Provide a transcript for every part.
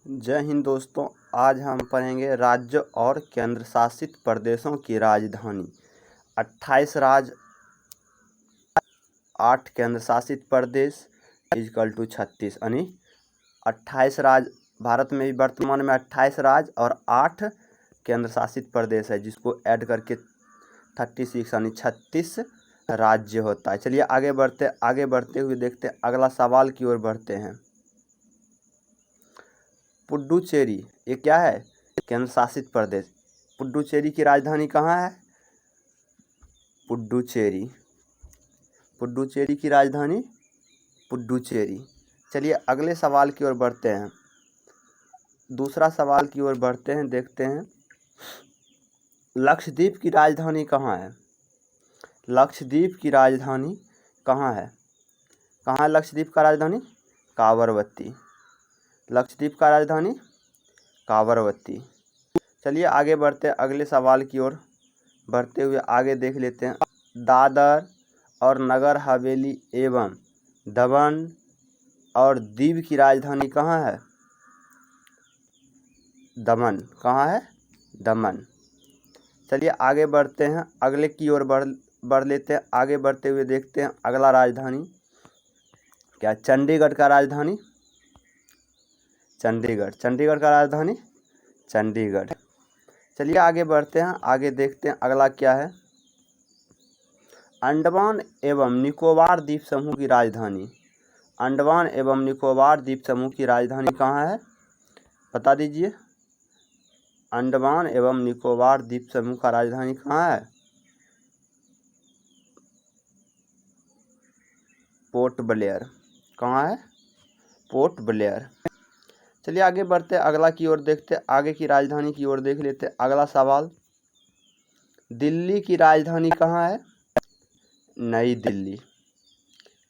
जय हिंद दोस्तों। आज हम पढ़ेंगे राज्य और केंद्र शासित प्रदेशों की राजधानी। 28 राज्य, 8 केंद्र शासित प्रदेश इक्वल टू 36, यानी 28 राज्य भारत में भी वर्तमान में 28 राज्य और 8 केंद्र शासित प्रदेश है, जिसको ऐड करके 36 यानी 36 राज्य होता है। चलिए आगे बढ़ते हुए देखते हैं, अगला सवाल की ओर बढ़ते हैं। पुडुचेरी ये क्या है? केंद्र शासित प्रदेश। पुडुचेरी की राजधानी कहाँ है? पुडुचेरी की राजधानी पुडुचेरी। चलिए अगले सवाल की ओर बढ़ते हैं, दूसरा सवाल की ओर बढ़ते हैं, देखते हैं लक्षद्वीप की राजधानी कहाँ है? लक्षद्वीप की राजधानी कहाँ है? कहाँ है लक्षद्वीप का राजधानी? कावरवती। लक्षद्वीप का राजधानी कावरवती। चलिए आगे बढ़ते हैं, अगले सवाल की ओर बढ़ते हुए आगे देख लेते हैं। दादर और नगर हवेली एवं दमन और दीव की राजधानी कहाँ है? दमन। कहाँ है? दमन। चलिए आगे बढ़ते हैं, अगले की ओर बढ़ लेते हैं। आगे बढ़ते हुए देखते हैं अगला राजधानी क्या? चंडीगढ़ का राजधानी चंडीगढ़ का राजधानी चंडीगढ़। चलिए आगे बढ़ते हैं, आगे देखते हैं अगला क्या है। अंडमान एवं निकोबार द्वीप समूह की राजधानी। अंडमान एवं निकोबार द्वीप समूह की राजधानी कहाँ है? बता दीजिए। अंडमान एवं निकोबार द्वीप समूह का राजधानी कहाँ है? Port Blair. कहाँ है? Port Blair. चलिए आगे बढ़ते अगला की ओर देखते, आगे की राजधानी की ओर देख लेते। अगला सवाल, दिल्ली की राजधानी कहाँ है? नई दिल्ली।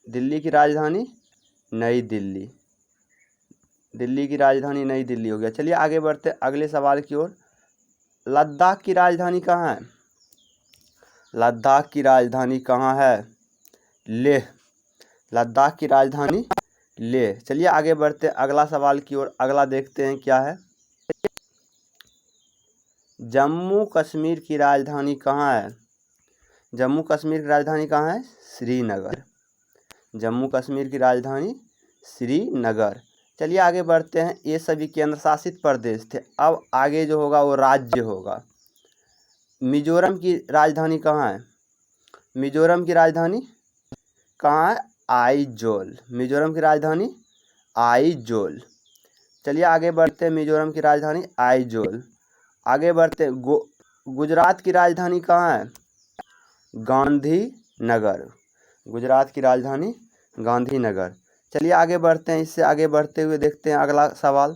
दिल्ली की राजधानी नई दिल्ली। दिल्ली की राजधानी नई दिल्ली हो गया। चलिए आगे बढ़ते अगले सवाल की ओर। लद्दाख की राजधानी कहाँ है? लद्दाख की राजधानी कहाँ है? लेह। लद्दाख की राजधानी लेह। चलिए आगे बढ़ते अगला सवाल की ओर। अगला देखते हैं क्या है। जम्मू कश्मीर की राजधानी कहाँ है? जम्मू कश्मीर की राजधानी कहाँ है? श्रीनगर। जम्मू कश्मीर की राजधानी श्रीनगर। चलिए आगे बढ़ते हैं, ये सभी केंद्र शासित प्रदेश थे। अब आगे जो होगा वो राज्य होगा। मिजोरम की राजधानी कहाँ है? मिजोरम की राजधानी कहाँ है? आइजोल। मिजोरम की राजधानी आइजोल। चलिए आगे बढ़ते हैं, मिजोरम की राजधानी आइजोल। आगे बढ़ते हैं, गुजरात की राजधानी कहाँ है? गांधीनगर। गुजरात की राजधानी गांधीनगर। चलिए आगे बढ़ते हैं, इससे आगे बढ़ते हुए देखते हैं अगला सवाल।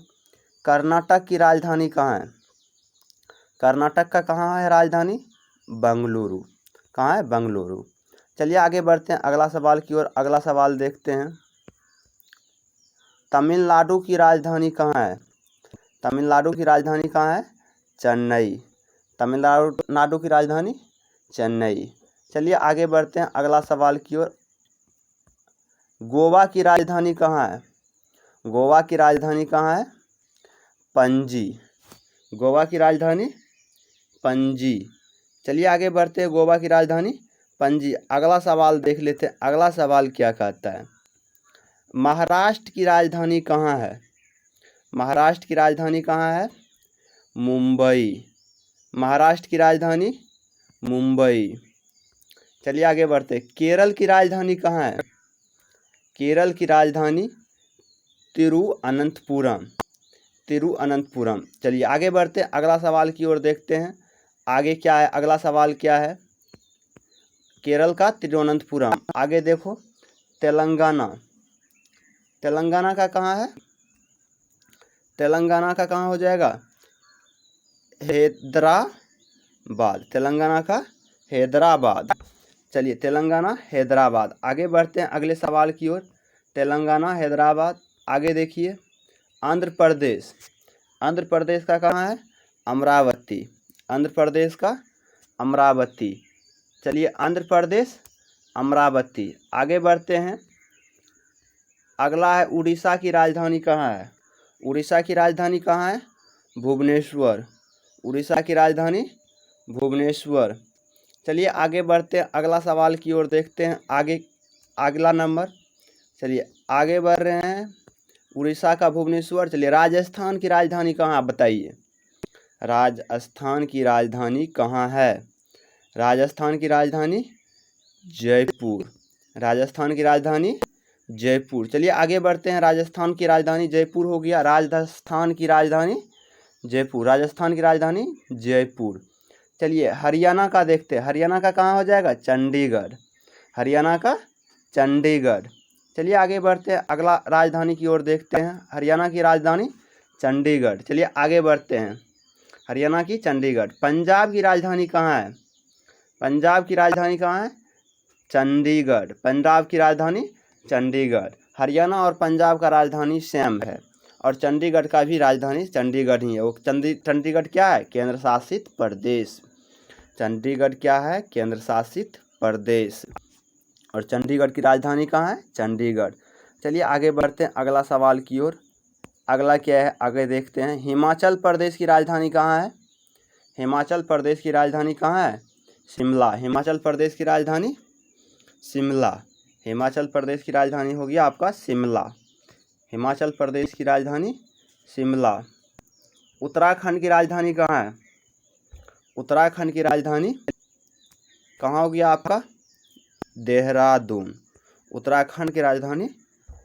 कर्नाटक की राजधानी कहाँ है? कर्नाटक का कहाँ है राजधानी? बेंगलुरु। कहाँ है? बेंगलुरु। चलिए आगे बढ़ते हैं अगला सवाल की ओर। अगला सवाल देखते हैं, तमिलनाडु की राजधानी कहाँ है? तमिलनाडु की राजधानी कहाँ है? चेन्नई। तमिलनाडु की राजधानी चेन्नई। चलिए आगे बढ़ते हैं अगला सवाल की ओर। गोवा की राजधानी कहाँ है? गोवा की राजधानी कहाँ है? पणजी। गोवा की राजधानी पणजी। चलिए आगे बढ़ते हैं, गोवा की राजधानी पणजी। अगला सवाल देख लेते हैं, अगला सवाल क्या कहता है। महाराष्ट्र की राजधानी कहाँ है? महाराष्ट्र की राजधानी कहाँ है? मुंबई। महाराष्ट्र की राजधानी मुंबई। चलिए आगे बढ़ते, केरल की राजधानी कहाँ है? केरल की राजधानी तिरुअनंतपुरम। तिरुअनंतपुरम। चलिए आगे बढ़ते अगला सवाल की ओर देखते हैं, आगे क्या है। अगला सवाल क्या है? केरल का तिरुअनंतपुरम। आगे देखो, तेलंगाना। तेलंगाना का कहाँ है? तेलंगाना का कहाँ हो जाएगा? हैदराबाद। तेलंगाना का हैदराबाद। चलिए तेलंगाना हैदराबाद। आगे बढ़ते हैं अगले सवाल की ओर। तेलंगाना हैदराबाद। आगे देखिए, आंध्र प्रदेश। आंध्र प्रदेश का कहाँ है? अमरावती। आंध्र प्रदेश का अमरावती। चलिए आंध्र प्रदेश अमरावती। आगे बढ़ते हैं, अगला है उड़ीसा की राजधानी कहाँ है? उड़ीसा की राजधानी कहाँ है? भुवनेश्वर। उड़ीसा की राजधानी भुवनेश्वर। चलिए आगे बढ़ते हैं, अगला सवाल की ओर देखते हैं। आगे अगला नंबर, चलिए आगे बढ़ रहे हैं। उड़ीसा का भुवनेश्वर। चलिए राजस्थान की राजधानी कहाँ, आप बताइए। राजस्थान की राजधानी कहाँ है? राजस्थान की राजधानी जयपुर। राजस्थान की राजधानी जयपुर। चलिए आगे बढ़ते हैं। राजस्थान की राजधानी जयपुर हो गया। राजस्थान की राजधानी जयपुर। राजस्थान की राजधानी जयपुर। चलिए हरियाणा का देखते हैं। हरियाणा का कहाँ हो जाएगा? चंडीगढ़। हरियाणा का चंडीगढ़। चलिए आगे बढ़ते हैं, अगला राजधानी की ओर देखते हैं। हरियाणा की राजधानी चंडीगढ़। चलिए आगे बढ़ते हैं। हरियाणा की चंडीगढ़। पंजाब की राजधानी कहाँ है? पंजाब की राजधानी कहाँ है? चंडीगढ़। पंजाब की राजधानी चंडीगढ़। हरियाणा और पंजाब का राजधानी सेम है और चंडीगढ़ का भी राजधानी चंडीगढ़ ही है। वो चंडीगढ़ क्या है? केंद्र शासित प्रदेश। चंडीगढ़ क्या है? केंद्र शासित प्रदेश। और चंडीगढ़ की राजधानी कहाँ है? चंडीगढ़। चलिए आगे बढ़ते हैं अगला सवाल की ओर। अगला क्या है, आगे देखते हैं। हिमाचल प्रदेश की राजधानी कहाँ है? हिमाचल प्रदेश की राजधानी कहाँ है? शिमला। हिमाचल प्रदेश की राजधानी शिमला। हिमाचल प्रदेश की राजधानी हो गया आपका शिमला। हिमाचल प्रदेश की राजधानी शिमला। उत्तराखंड की राजधानी कहाँ है? उत्तराखंड की राजधानी कहाँ हो गया आपका? देहरादून। उत्तराखंड की राजधानी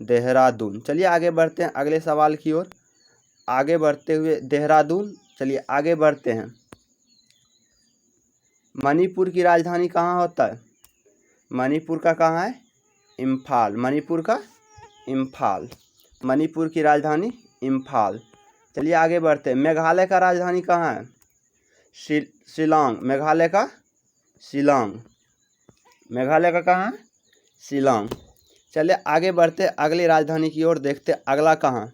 देहरादून। चलिए आगे बढ़ते हैं अगले सवाल की ओर। आगे बढ़ते हुए देहरादून। चलिए आगे बढ़ते हैं। मणिपुर की राजधानी कहाँ होता है? मणिपुर का कहाँ है? इम्फाल। मणिपुर का इम्फाल। मणिपुर की राजधानी इम्फाल। चलिए आगे बढ़ते हैं। मेघालय का राजधानी कहाँ है? शिलांग। मेघालय का शिलांग। मेघालय का कहाँ है? शिलांग। चलिए आगे बढ़ते अगली राजधानी की ओर देखते। अगला कहाँ?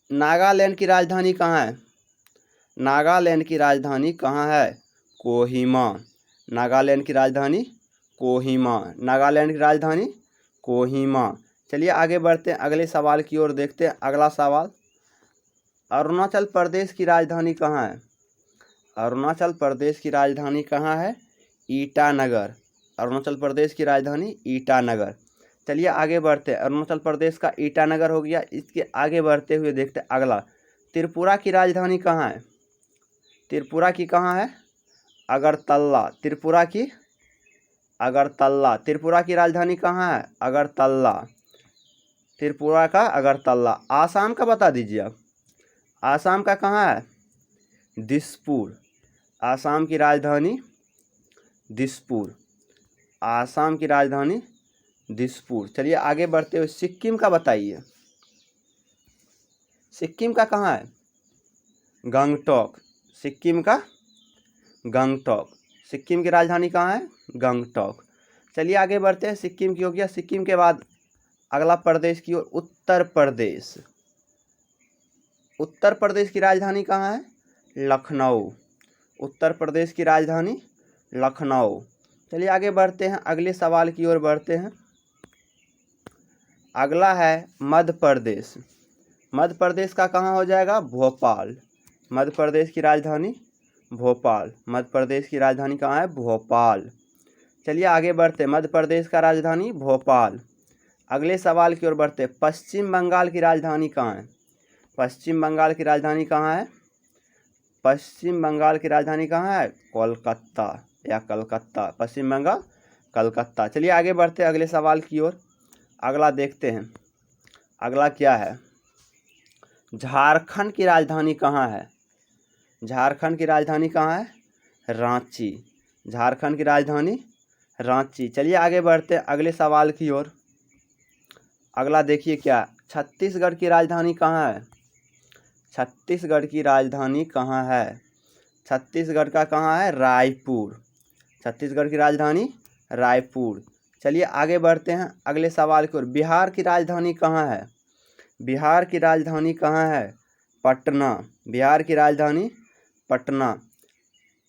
नागालैंड की राजधानी कहाँ है? नागालैंड की राजधानी कहाँ है? कोहिमा। नागालैंड की राजधानी कोहिमा। नागालैंड की राजधानी कोहिमा। चलिए आगे बढ़ते हैं अगले सवाल की ओर देखते हैं। अगला सवाल, अरुणाचल प्रदेश की राजधानी कहाँ है? अरुणाचल प्रदेश की राजधानी कहाँ है? ईटानगर। अरुणाचल प्रदेश की राजधानी ईटानगर। चलिए आगे बढ़ते हैं। अरुणाचल प्रदेश का ईटानगर हो गया। इसके आगे बढ़ते हुए देखते हैं अगला, त्रिपुरा की राजधानी कहाँ है? त्रिपुरा की कहाँ है? अगरतला। त्रिपुरा की अगरतला। त्रिपुरा की राजधानी कहाँ है? अगरतला। त्रिपुरा का अगरतला। आसाम का बता दीजिए आप। आसाम का कहाँ है? दिसपुर। आसाम की राजधानी दिसपुर। आसाम की राजधानी दिसपुर। चलिए आगे बढ़ते हुए सिक्किम का बताइए। सिक्किम का कहाँ है? गंगटोक। सिक्किम का गंगटोक। सिक्किम की राजधानी कहाँ है? गंगटोक। चलिए आगे बढ़ते हैं। सिक्किम की हो गया। सिक्किम के बाद अगला प्रदेश की ओर, उत्तर प्रदेश। उत्तर प्रदेश की राजधानी कहाँ है? लखनऊ। उत्तर प्रदेश की राजधानी लखनऊ। चलिए आगे बढ़ते हैं, अगले सवाल की ओर बढ़ते हैं। अगला है मध्य प्रदेश। मध्य प्रदेश का कहाँ हो जाएगा? भोपाल। मध्य प्रदेश की राजधानी भोपाल। मध्य प्रदेश की राजधानी कहाँ है? भोपाल। चलिए आगे बढ़ते हैं। मध्य प्रदेश का राजधानी भोपाल। अगले सवाल की ओर बढ़ते हैं। पश्चिम बंगाल की राजधानी कहाँ है? पश्चिम बंगाल की राजधानी कहाँ है? पश्चिम बंगाल की राजधानी कहाँ है? कोलकाता या कलकत्ता। पश्चिम बंगाल कलकत्ता। चलिए आगे बढ़ते हैं अगले सवाल की ओर। अगला देखते हैं। अगला क्या है? झारखंड की राजधानी कहाँ है? झारखंड की राजधानी कहाँ है? रांची। झारखंड की राजधानी रांची। चलिए आगे बढ़ते हैं अगले सवाल की ओर। अगला देखिए क्या, छत्तीसगढ़ की राजधानी कहाँ है? छत्तीसगढ़ की राजधानी कहाँ है? छत्तीसगढ़ का कहाँ है? रायपुर। छत्तीसगढ़ की राजधानी रायपुर। चलिए आगे बढ़ते हैं अगले सवाल की ओर। बिहार की राजधानी कहाँ है? बिहार की राजधानी कहाँ है? पटना। बिहार की राजधानी पटना।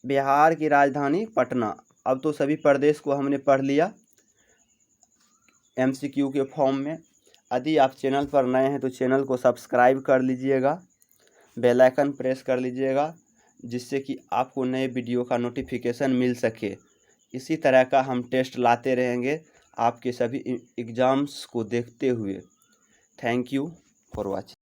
बिहार की राजधानी पटना। अब तो सभी प्रदेश को हमने पढ़ लिया MCQ के फॉर्म में। यदि आप चैनल पर नए हैं तो चैनल को सब्सक्राइब कर लीजिएगा, बेल आइकन प्रेस कर लीजिएगा, जिससे कि आपको नए वीडियो का नोटिफिकेशन मिल सके। इसी तरह का हम टेस्ट लाते रहेंगे आपके सभी एग्ज़ाम्स को देखते हुए। Thank you for watching.